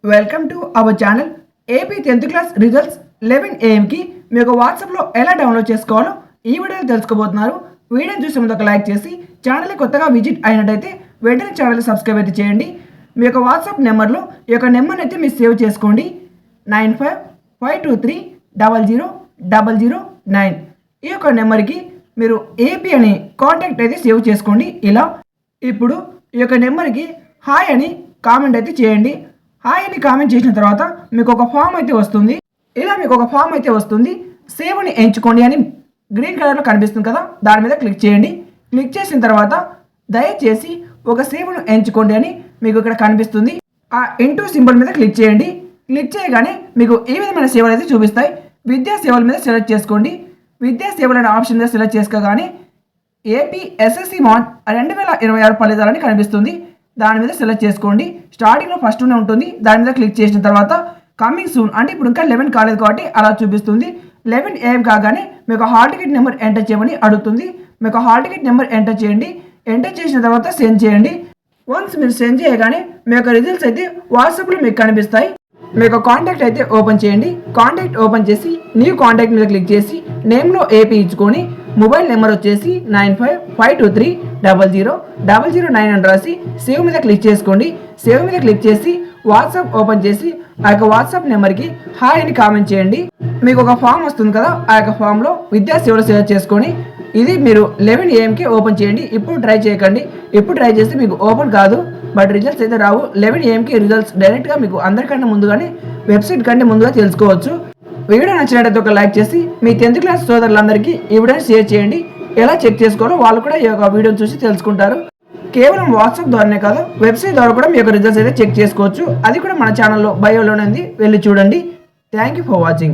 Welcome to our channel. AP 10th class results 11 AM కి మీకు వాట్సాప్లో ఎలా డౌన్లోడ్ చేసుకోవాలో ఈ వీడియోలో తెలుసుకోబోతున్నారు. వీడియోని చూసే ముందు ఒక లైక్ చేసి ఛానల్ని కొత్తగా విజిట్ అయినట్టయితే వెంటనే ఛానల్ సబ్స్క్రైబ్ అయితే చేయండి. మీ యొక్క వాట్సాప్ నెంబర్లో ఈ యొక్క నెంబర్ని అయితే మీరు సేవ్ చేసుకోండి. 9552300009 ఈ యొక్క నెంబర్కి మీరు ఏపీ అని కాంటాక్ట్ అయితే సేవ్ చేసుకోండి. ఇలా ఇప్పుడు ఈ యొక్క నెంబర్కి హాయ్ అని కామెంట్ అయితే చేయండి. హాయ్ అని కామెంట్ చేసిన తర్వాత మీకు ఒక ఫామ్ అయితే వస్తుంది. ఇలా మీకు ఒక ఫామ్ అయితే వస్తుంది. సేవ్ అని ఎంచుకోండి అని గ్రీన్ కలర్లో కనిపిస్తుంది కదా, దాని మీద క్లిక్ చేయండి. క్లిక్ చేసిన తర్వాత దయచేసి ఒక సేవ్ను ఎంచుకోండి అని మీకు ఇక్కడ కనిపిస్తుంది. ఆ ఇంటూ సింబల్ మీద క్లిక్ చేయండి. క్లిక్ చేయగానే మీకు ఈ విధమైన సేవలు అయితే చూపిస్తాయి. విద్యా సేవల మీద సెలెక్ట్ చేసుకోండి. విద్యా సేవలు అనే ఆప్షన్ మీద సెలెక్ట్ చేసుకోగానే ఏపీ ఎస్ఎస్సి మార్ట్ 2026 ఫలితాలని కనిపిస్తుంది. దాని మీద సెలెక్ట్ చేసుకోండి. స్టార్టింగ్లో ఫస్ట్నే ఉంటుంది. దాని మీద క్లిక్ చేసిన తర్వాత కమింగ్ సూన్ అంటే ఇప్పుడు ఇంకా 11 కాలేదు కాబట్టి అలా చూపిస్తుంది. 11 AM కాగానే మీకు హాల్ టికెట్ నెంబర్ ఎంటర్ చేయమని అడుగుతుంది. మీకు హాల్ టికెట్ నెంబర్ ఎంటర్ చేయండి. ఎంటర్ చేసిన తర్వాత సెండ్ చేయండి. వన్స్ మీరు సెండ్ చేయగానే మీ యొక్క రిజల్ట్స్ అయితే వాట్సాప్లో మీకు కనిపిస్తాయి. మీకు కాంటాక్ట్ అయితే ఓపెన్ చేయండి. కాంటాక్ట్ ఓపెన్ చేసి న్యూ కాంటాక్ట్ మీద క్లిక్ చేసి నేమ్లో ఏపీ ఇచ్చుకొని మొబైల్ నెంబర్ వచ్చేసి 9552300009 అని రాసి సేవ్ మీద క్లిక్ చేసుకోండి. సేవ్ మీద క్లిక్ చేసి వాట్సాప్ ఓపెన్ చేసి ఆ యొక్క వాట్సాప్ నెంబర్కి హాయ్ అని కామెంట్ చేయండి. మీకు ఒక ఫామ్ వస్తుంది కదా, ఆ యొక్క ఫామ్లో విద్యా సేవలు సెలెక్ట్ చేసుకొని ఇది మీరు 11 AM ఓపెన్ చేయండి. ఇప్పుడు ట్రై చేయకండి. ఇప్పుడు ట్రై చేస్తే మీకు ఓపెన్ కాదు, బట్ రిజల్ట్స్ అయితే రావు. 11 AM రిజల్ట్స్ డైరెక్ట్గా మీకు అందరికంటే ముందుగానే వెబ్సైట్ కంటే ముందుగా తెలుసుకోవచ్చు. వీడియో నచ్చినట్లయితే ఒక లైక్ చేసి మీ 10th క్లాస్ సోదరులందరికీ ఈ వీడియోని షేర్ చేయండి. ఎలా చెక్ చేసుకోవాలో వాళ్ళు కూడా ఈ యొక్క వీడియోని చూసి తెలుసుకుంటారు. కేవలం వాట్సాప్ ద్వారానే కాదు, వెబ్సైట్ ద్వారా కూడా మీ యొక్క రిజల్ట్స్ అయితే చెక్ చేసుకోవచ్చు. అది కూడా మన ఛానల్లో బయోలోనే ఉంది, వెళ్ళి చూడండి. Thank you for watching.